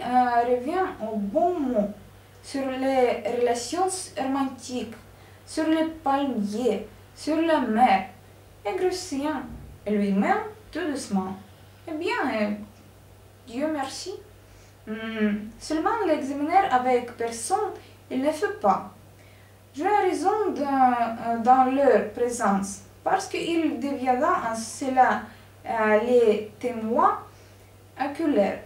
revient au bon mot, sur les relations romantiques, sur les palmiers, sur la mer, et Grusien, et lui-même, tout doucement. Eh bien, Dieu merci. Seulement l'examiner avec personne, il ne fait pas. J'ai raison dans leur présence, parce qu'il deviendra en cela les témoins oculaires.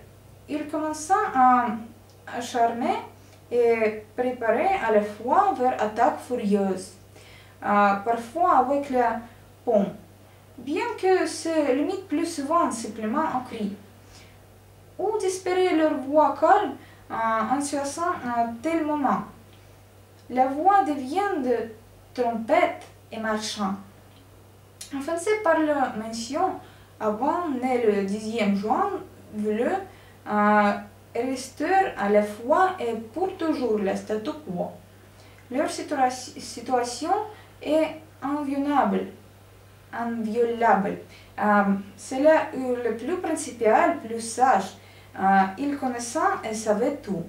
Il commença à charmer et préparer à la fois vers attaques furieuses, parfois avec la paume, bien que se limite plus souvent simplement en cris, ou d'espérer leur voix calme en choisissant un tel moment. La voix devient de trompette et marchand. En français, par la mention, avant né le 10e juin, voulu rester à la fois et pour toujours le statu quo. Leur situation est inviolable. C'est là le plus principal, plus sage. Ils connaissaient et savaient tout.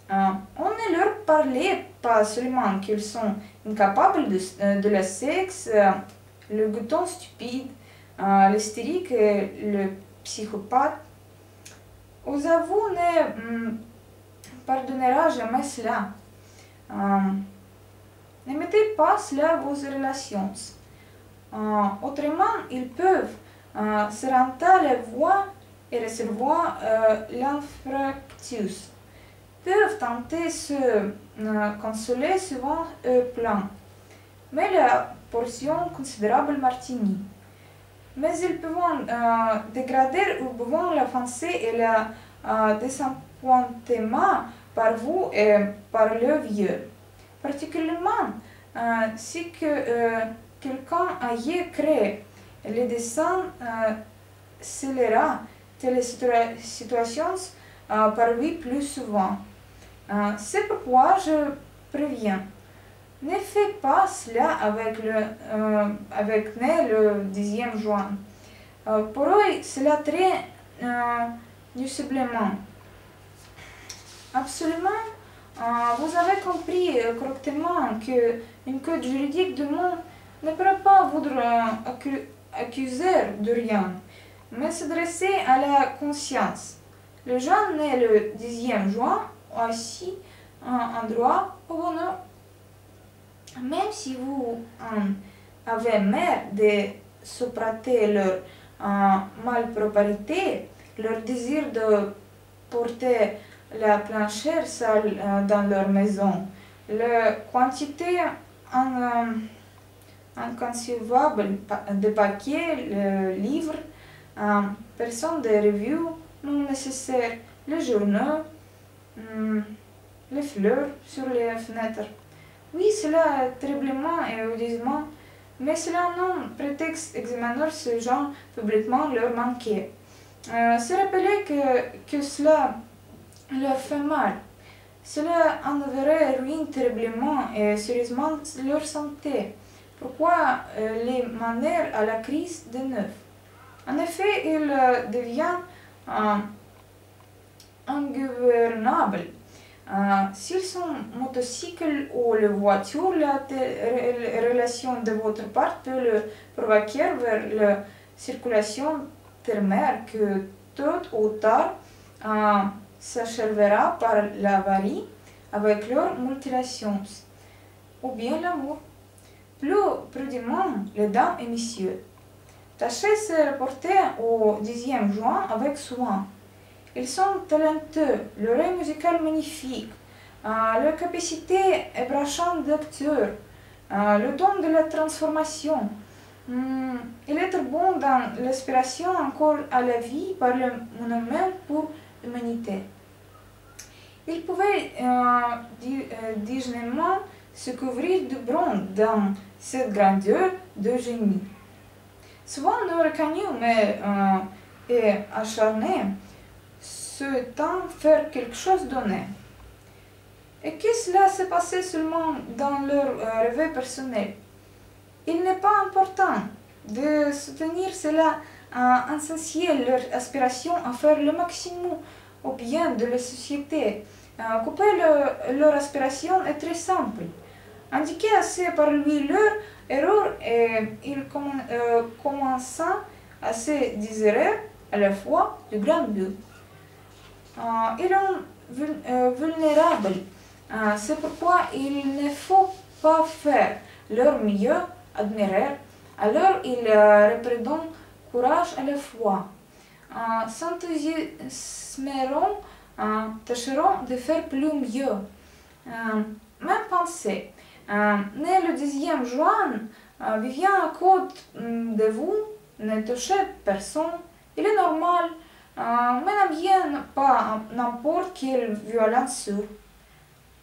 On ne leur parlait pas seulement qu'ils sont incapables de le sexe, le glouton stupide, l'hystérique et le psychopathe. Osavu ne pardonnera jamais cela. Ne mettez pas cela vos relations. Autrement, ils peuvent se renter la voix et recevoir l'infractus. Peuvent tenter se consoler souvent plein, mais la portion considérable martini. Mais ils peuvent dégrader ou peuvent l'offenser et le désappointement par vous et par le vieux. Particulièrement si quelqu'un ait créé le dessin scellera telles situations par lui plus souvent. C'est pourquoi je préviens. Ne fais pas cela avec né le 10e juin. Pour eux, cela très nuisiblement. Absolument, vous avez compris correctement qu'une code juridique du monde ne pourra pas vous accuser de rien, mais s'adresser à la conscience. Le jeune né le 10e juin a aussi un droit au bonheur. Même si vous avez marre de supporter leur malpropreté, leur désir de porter la planchère sale dans leur maison, la quantité inconcevable de paquets, livres, personnes de revues non nécessaires, les journaux, les fleurs sur les fenêtres. Oui, cela terriblement et odieusement, mais cela non prétexte examiner ce genre publiquement leur manquer. Se rappeler que cela leur fait mal. Cela enverrait ruine terriblement et sérieusement leur santé. Pourquoi les mener à la crise de neuf? En effet, il devient ingouvernable. S'ils sont motocycles ou les voitures, la relation de votre part peut le provoquer vers la circulation ternaire que tôt ou tard s'achèvera par l'avarie avec leurs mutilations, ou bien l'amour. Plus prudemment, les dames et messieurs, tâchez de se rapporter au 10e juin avec soin. Ils sont talentueux, l'oreille musicale magnifique, leur capacité ébranchante d'acteur, le don de la transformation, et être bon dans l'aspiration encore à la vie par le monument pour l'humanité. Ils pouvaient dignement se couvrir de bronze dans cette grandeur de génie. Souvent nous reconnus, mais et acharnés, souhaitant faire quelque chose donné. Et que cela s'est passé seulement dans leur rêve personnel. Il n'est pas important de soutenir cela en essentiel leur aspiration à faire le maximum au bien de la société. Couper leur aspiration est très simple. Indiquer assez par lui leur erreur et il commença à se désirer à la fois du grand but. Ils sont vulnérables. C'est pourquoi il ne faut pas faire leur mieux admirer. Alors ils reprendront courage à la fois. S'enthousiasmeront, tâcheront de faire plus mieux. Même pensée. Né le 10e juin, vivant à côté de vous, ne touchez personne. Il est normal, mais n'aviez pas n'importe quelle violence sur.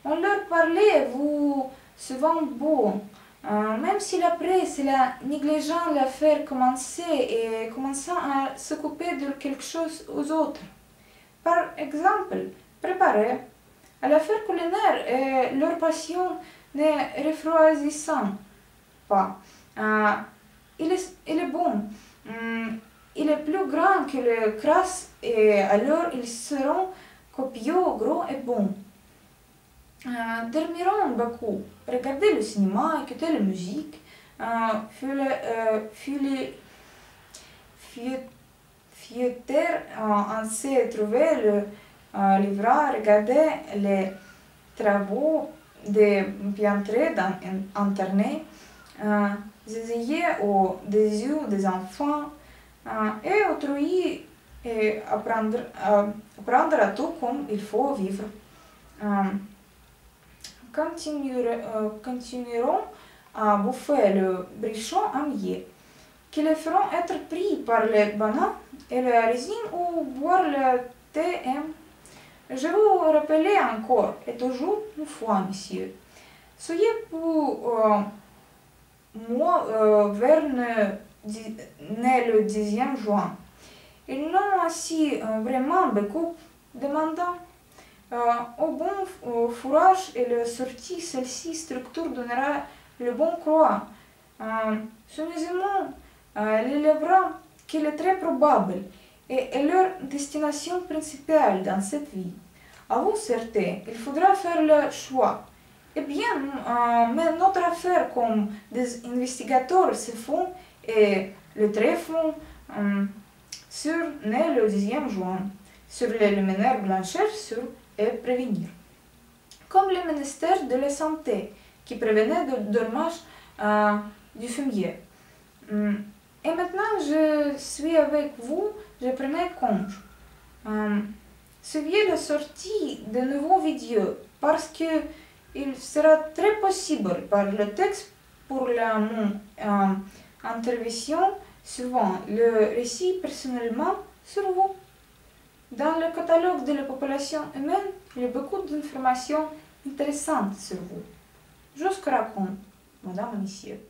On leur parlait, vous, souvent beau, même si la presse et la négligeant l'affaire commençant à s'occuper de quelque chose aux autres. Par exemple, préparer à l'affaire culinaire et leur passion ne refroidissant pas. Il est bon. Il est plus grand que le crasse et alors ils seront copieux, gros et bons. Dormiront beaucoup, regarder le cinéma, écouter la musique, feuilleter ainsi trouver le livre, regarder les travaux de peintre dans Internet, essayer des yeux des enfants et autrui et apprendre à tout comme il faut vivre. Continueront à bouffer le brichon amier, qui les feront être pris par les bananes et la résine ou boire le thé. Je vous rappelle encore et toujours une fois, messieurs, soyez pour moi vers né le 10e juin. Ils n'ont ainsi vraiment beaucoup demandant. Au bon fourrage et la sortie, celle-ci structure donnera le bon croix. Soigneusement l'élèvera qu'il est très probable et est leur destination principale dans cette vie. À vous, certes, il faudra faire le choix. Eh bien, mais notre affaire comme des investigateurs se font et le tréfont sur né le 10e juin, sur les luminaires blanchir sur et prévenir. Comme le ministère de la Santé qui prévenait de dommage du fumier. Et maintenant, je suis avec vous, je prenais congé. Suivez la sortie de nouveaux vidéos parce que il sera très possible par le texte pour mon intervention suivant le récit personnellement sur vous. Dans le catalogue de la population humaine, il y a beaucoup d'informations intéressantes sur vous. Je vous raconte, mesdames et messieurs.